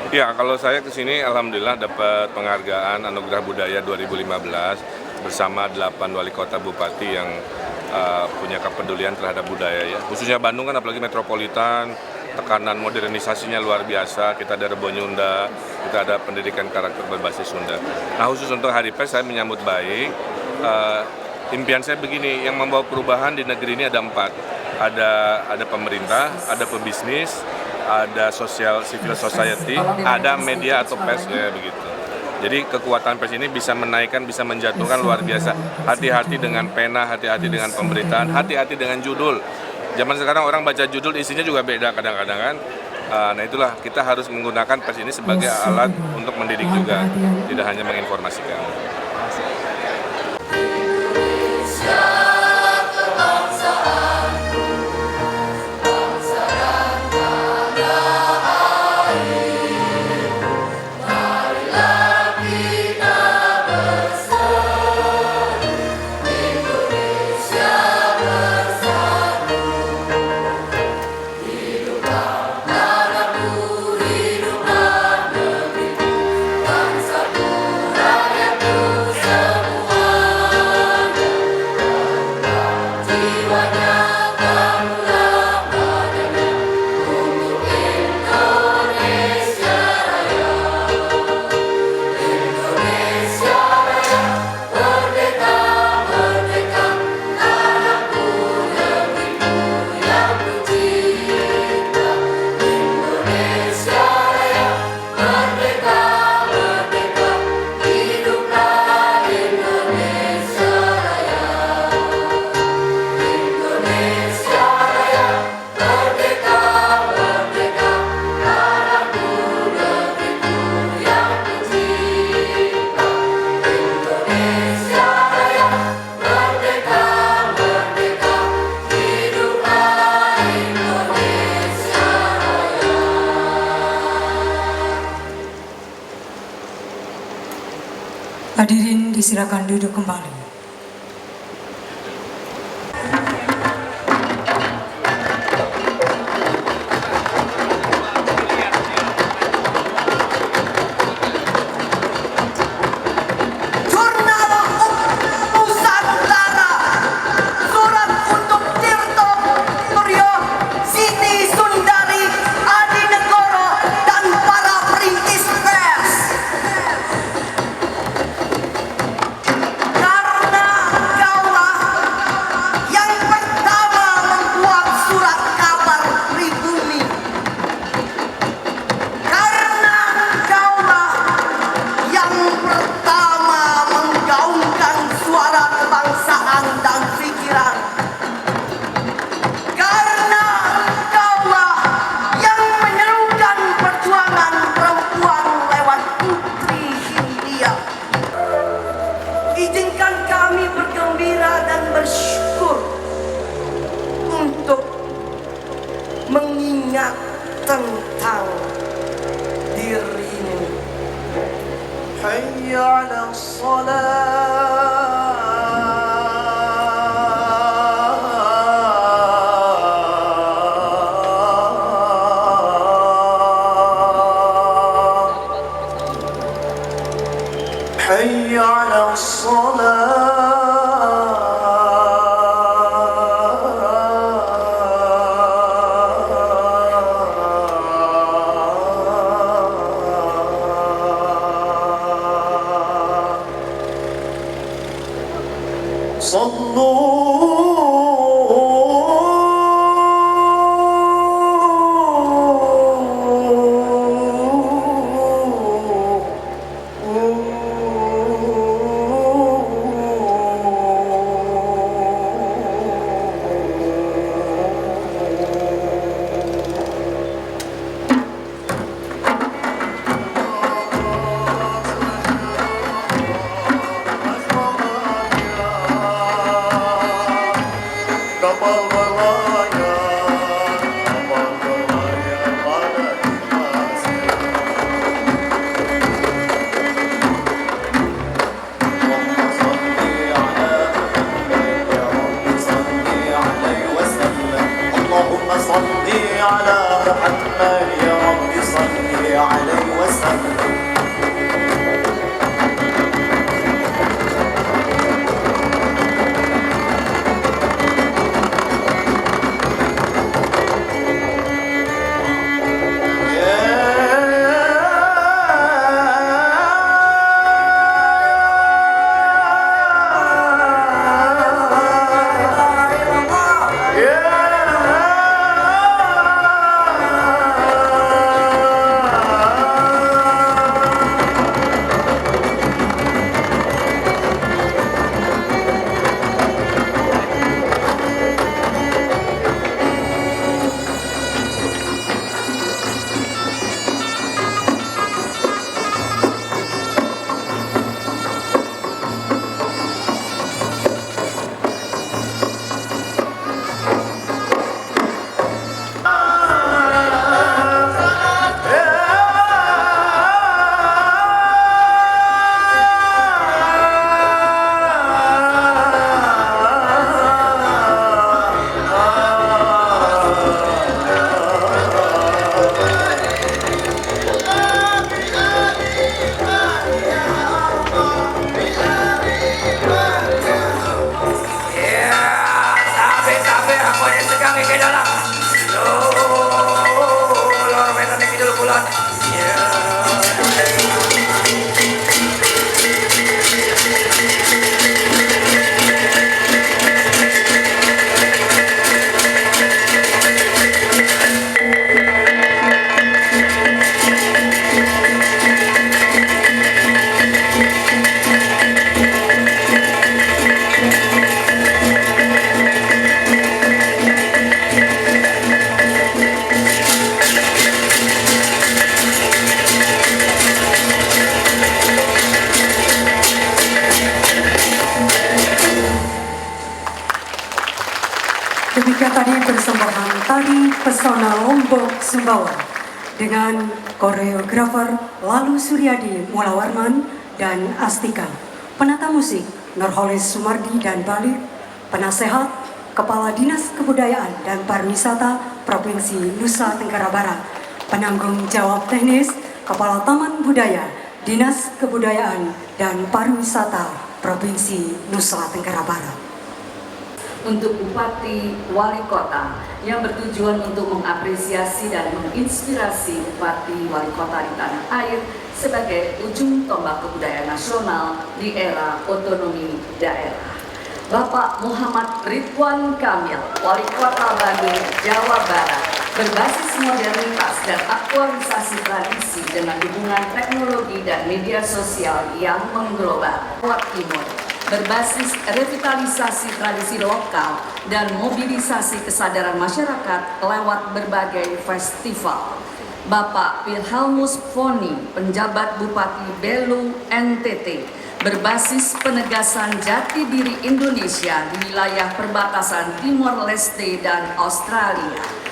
Ya, kalau saya ke sini alhamdulillah dapat penghargaan Anugerah Budaya 2015 bersama 8 wali kota bupati yang punya kepedulian terhadap budaya ya. Khususnya Bandung kan apalagi metropolitan, tekanan modernisasinya luar biasa. Kita ada Rebo Nyunda, kita ada pendidikan karakter berbasis Sunda. Nah, khusus untuk Hari Pers saya menyambut baik. Impian saya begini, yang membawa perubahan di negeri ini ada 4. Ada pemerintah, ada pebisnis, ada civil society, ada media atau pers ya begitu. Jadi kekuatan pers ini bisa menaikkan, bisa menjatuhkan luar biasa. Hati-hati dengan pena, hati-hati dengan pemberitaan, hati-hati dengan judul. Zaman sekarang orang baca judul isinya juga beda kadang-kadang kan. Nah itulah kita harus menggunakan pers ini sebagai alat untuk mendidik juga, tidak hanya menginformasikan. Hadirin disilakan duduk kembali. Mengingat tentang dirimu. Hayya 'ala shalah. Hayya 'ala shalah. Demikian tadi persembahan tari pesona Lombok Sumbawa dengan koreografer Lalu Suryadi Mulawarman dan Astika, penata musik Nurholis Sumardi dan Balik, penasehat Kepala Dinas Kebudayaan dan Pariwisata Provinsi Nusa Tenggara Barat, penanggung jawab teknis Kepala Taman Budaya Dinas Kebudayaan dan Pariwisata Provinsi Nusa Tenggara Barat. Untuk Bupati Wali Kota yang bertujuan untuk mengapresiasi dan menginspirasi Bupati Wali Kota di tanah air sebagai ujung tombak kebudayaan nasional di era otonomi daerah. Bapak Muhammad Ridwan Kamil, Wali Kota Bandung, Jawa Barat, berbasis modernitas dan aktualisasi tradisi dengan hubungan teknologi dan media sosial yang mengglobal. Jawa Timur, berbasis revitalisasi tradisi lokal dan mobilisasi kesadaran masyarakat lewat berbagai festival. Bapak Wilhelmus Foni, penjabat Bupati Belu, NTT, berbasis penegasan jati diri Indonesia di wilayah perbatasan Timor Leste dan Australia.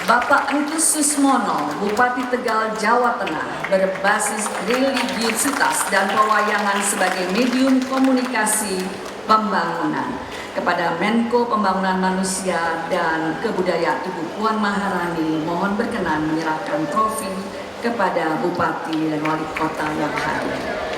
Bapak Engkus Susmono, Bupati Tegal, Jawa Tengah, berbasis religiusitas dan pewayangan sebagai medium komunikasi pembangunan. Kepada Menko Pembangunan Manusia dan Kebudayaan Ibu Puan Maharani, mohon berkenan menyerahkan trofi kepada Bupati dan Wali Kota yang hadir.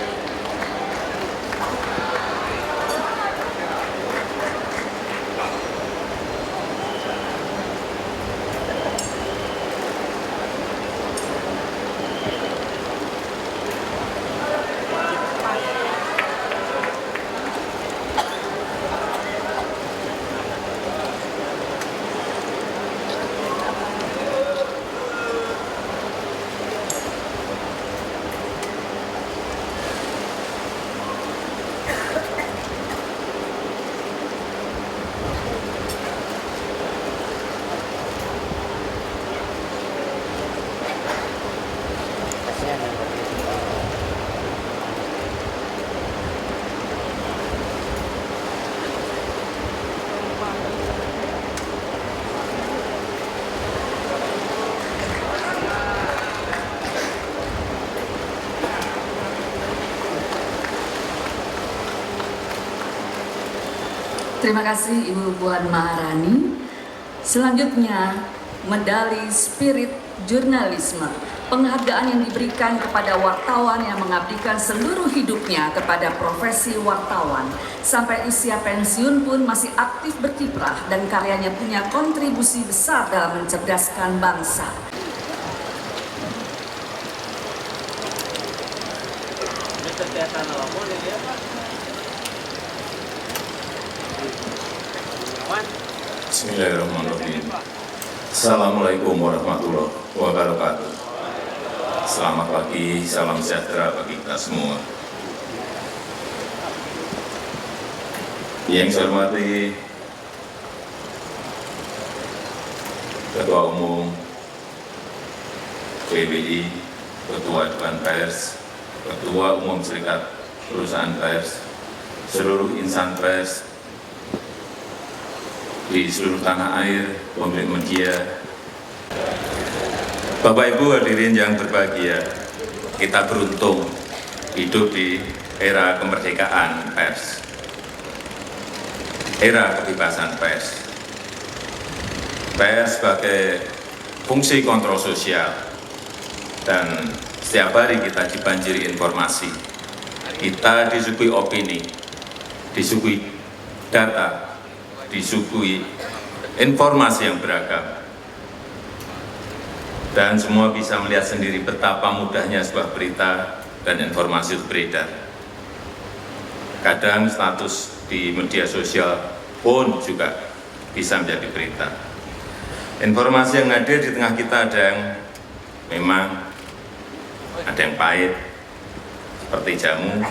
Terima kasih Ibu Puan Maharani. Selanjutnya, medali Spirit Jurnalisme, penghargaan yang diberikan kepada wartawan yang mengabdikan seluruh hidupnya kepada profesi wartawan. Sampai usia pensiun pun masih aktif berkiprah dan karyanya punya kontribusi besar dalam mencerdaskan bangsa. Bismillahirrahmanirrahim. Assalamualaikum warahmatullahi wabarakatuh. Selamat pagi, salam sejahtera bagi kita semua. Yang saya hormati Ketua Umum PBI, Ketua Dewan Pers, Ketua Umum Serikat Perusahaan Pers, seluruh insan pers di seluruh tanah air, pemilik media, Bapak Ibu hadirin yang berbahagia, kita beruntung hidup di era kemerdekaan pers, era kebebasan pers. Pers sebagai fungsi kontrol sosial dan setiap hari kita dibanjiri informasi, kita disuguhi opini, disuguhi data, disuguhi informasi yang beragam, dan semua bisa melihat sendiri betapa mudahnya sebuah berita dan informasi itu beredar. Kadang status di media sosial pun juga bisa menjadi berita. Informasi yang hadir di tengah kita ada yang memang ada yang pahit seperti jamu,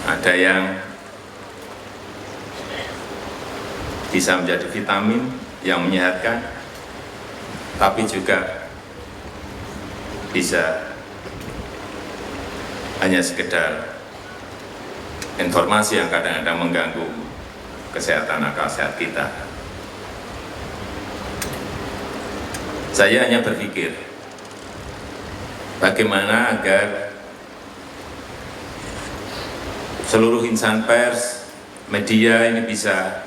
ada yang bisa menjadi vitamin yang menyehatkan, tapi juga bisa hanya sekedar informasi yang kadang-kadang mengganggu kesehatan akal sehat kita. Saya hanya berpikir, bagaimana agar seluruh insan pers, media ini bisa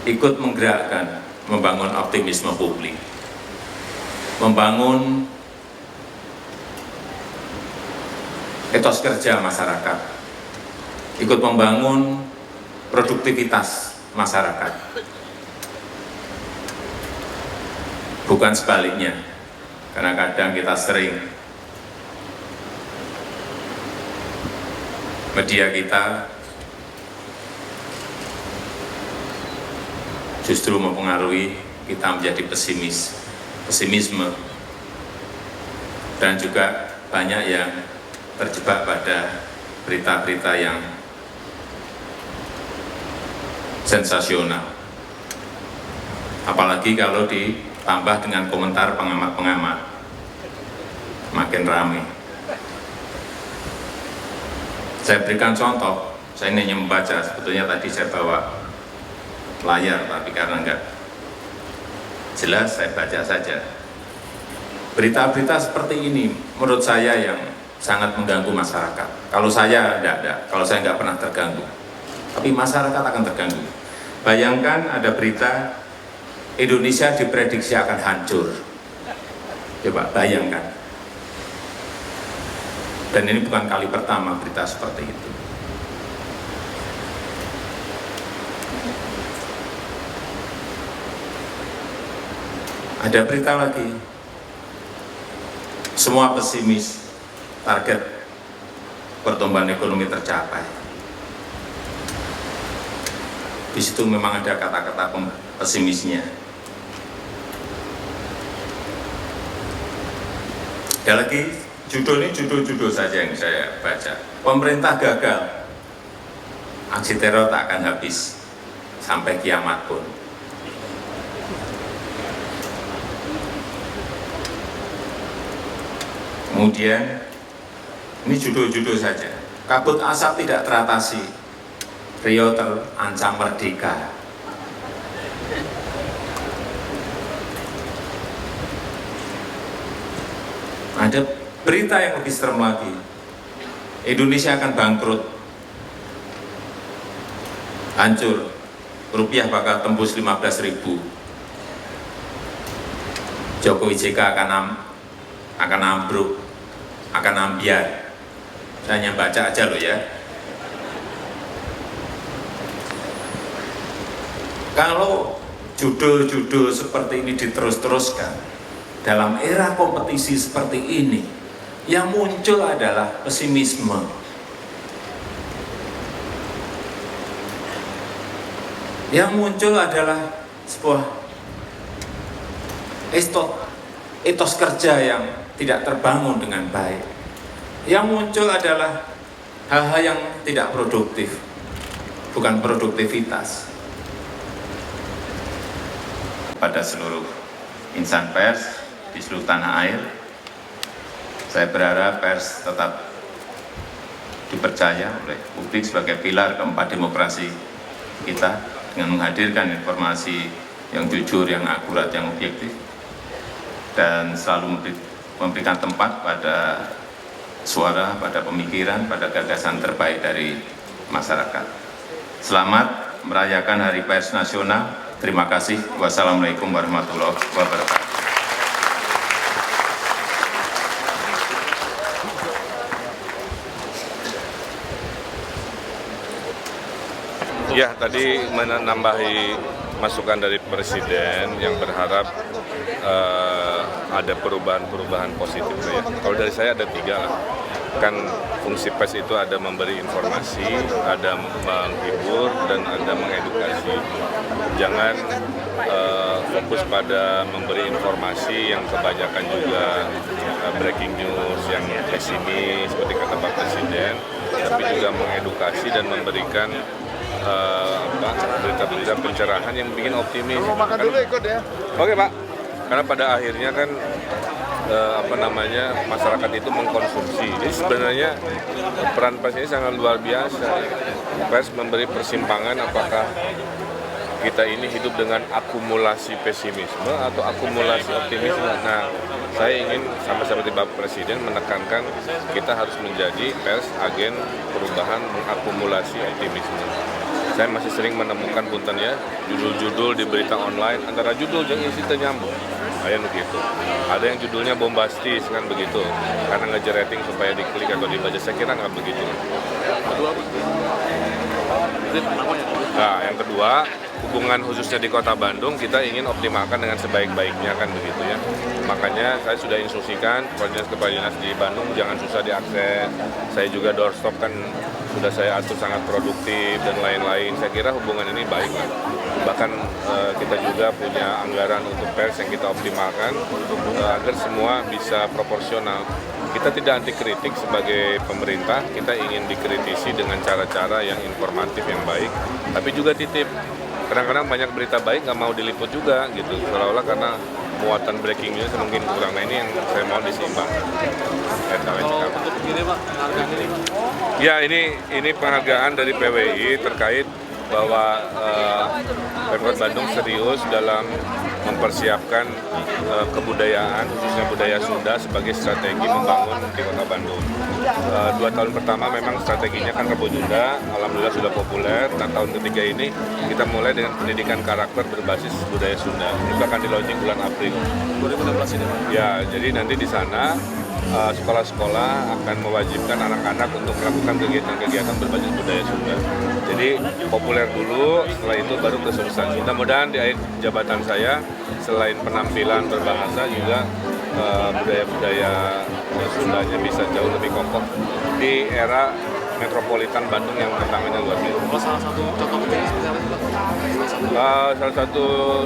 ikut menggerakkan, membangun optimisme publik, membangun etos kerja masyarakat, ikut membangun produktivitas masyarakat. Bukan sebaliknya, karena kadang kita sering media kita justru mempengaruhi kita menjadi pesimisme, dan juga banyak yang terjebak pada berita-berita yang sensasional. Apalagi kalau ditambah dengan komentar pengamat-pengamat, makin ramai. Saya berikan contoh, saya ini hanya membaca, sebetulnya tadi saya bawa layar, tapi karena enggak jelas, saya baca saja. Berita-berita seperti ini menurut saya yang sangat mengganggu masyarakat. Kalau saya enggak, kalau saya enggak pernah terganggu, tapi masyarakat akan terganggu. Bayangkan ada berita Indonesia diprediksi akan hancur. Coba bayangkan. Dan ini bukan kali pertama berita seperti itu. Ada berita lagi, semua pesimis, target pertumbuhan ekonomi tercapai. Di situ memang ada kata-kata pesimisnya. Ada lagi, judul ini judul-judul saja yang saya baca. Pemerintah gagal, aksi teror tak akan habis sampai kiamat pun. Kemudian, ini judul-judul saja. Kabut asap tidak teratasi, Riau terancam merdeka. Ada berita yang lebih serem lagi, Indonesia akan bangkrut, hancur, rupiah bakal tembus 15.000, Jokowi JK akan ambruk, akan ambiar. Saya hanya baca aja loh ya. Kalau judul-judul seperti ini diterus-teruskan dalam era kompetisi seperti ini, yang muncul adalah pesimisme. Yang muncul adalah sebuah etos kerja yang tidak terbangun dengan baik. Yang muncul adalah hal-hal yang tidak produktif, bukan produktivitas. Pada seluruh insan pers di seluruh tanah air, saya berharap pers tetap dipercaya oleh publik sebagai pilar keempat demokrasi kita, dengan menghadirkan informasi yang jujur, yang akurat, yang objektif, dan selalu memberikan tempat pada suara, pada pemikiran, pada gagasan terbaik dari masyarakat. Selamat merayakan Hari Pers Nasional. Terima kasih. Wassalamualaikum warahmatullahi wabarakatuh. Ya, tadi menambahi masukan dari Presiden yang berharap ada perubahan-perubahan positif. Ya. Kalau dari saya ada 3 lah. Kan fungsi pers itu ada memberi informasi, ada menghibur, dan ada mengedukasi. Jangan fokus pada memberi informasi yang kebanyakan juga breaking news yang pesimis seperti kata Pak Presiden, tapi juga mengedukasi dan memberikan berita-berita pencerahan yang bikin optimis. Makan dulu ikut ya. Oke Pak. Karena pada akhirnya kan masyarakat itu mengkonsumsi. Jadi sebenarnya peran pers ini sangat luar biasa. Pers memberi persimpangan apakah kita ini hidup dengan akumulasi pesimisme atau akumulasi optimisme. Nah, saya ingin sama seperti Bapak Presiden menekankan kita harus menjadi pers agen perubahan mengakumulasi optimisme. Saya masih sering menemukan punten ya, judul-judul di berita online antara judul yang isi ternyambung. Kayak begitu. Ada yang judulnya bombastis kan begitu, karena ngejar rating supaya diklik atau dibaca. Saya kira nggak begitu. Nah, yang kedua, hubungan khususnya di Kota Bandung kita ingin optimalkan dengan sebaik-baiknya kan begitu ya. Makanya saya sudah instruksikan kepala dinas di Bandung jangan susah diakses. Saya juga doorstop kan sudah saya atur sangat produktif dan lain-lain. Saya kira hubungan ini baik lah. Bahkan kita juga punya anggaran untuk pers yang kita optimalkan agar semua bisa proporsional. Kita tidak anti kritik sebagai pemerintah, kita ingin dikritisi dengan cara-cara yang informatif yang baik, tapi juga titip. Kadang-kadang banyak berita baik nggak mau diliput juga gitu, seolah-olah karena muatan breaking news mungkin kurang. Nah ini yang saya mau diseimbangkan. Kalau untuk ini Pak, penghargaan ini Pak? Ya ini penghargaan dari PWI terkait bahwa Pemkot Bandung serius dalam mempersiapkan kebudayaan, khususnya budaya Sunda sebagai strategi membangun di Kota Bandung. 2 tahun pertama memang strateginya kan Rebo Junda, alhamdulillah sudah populer. Nah tahun ketiga ini kita mulai dengan pendidikan karakter berbasis budaya Sunda. Itu akan di launching bulan April 2016 ini Pak? Ya, jadi nanti di sana sekolah-sekolah akan mewajibkan anak-anak untuk melakukan kegiatan-kegiatan berbasis budaya Sunda. Jadi populer dulu, setelah itu baru ke substansi. Mudah-mudahan di akhir jabatan saya, selain penampilan berbahasa juga budaya-budaya Sundanya bisa jauh lebih kokoh di era metropolitan Bandung yang tantangannya luar biasa. Salah satu contoh kecil seperti apa Pak? Salah satu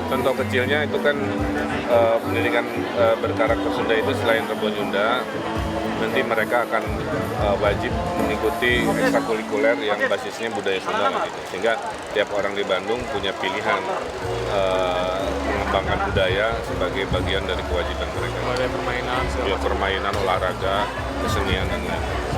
contoh kecilnya itu kan pendidikan berkarakter Sunda itu selain Rebo Junda, nanti mereka akan wajib mengikuti ekstrakurikuler yang basisnya budaya Sunda gitu. Sehingga tiap orang di Bandung punya pilihan mengembangkan budaya sebagai bagian dari kewajiban mereka. Ada permainan, Ya, permainan, olahraga, kesenian dan lain-lain.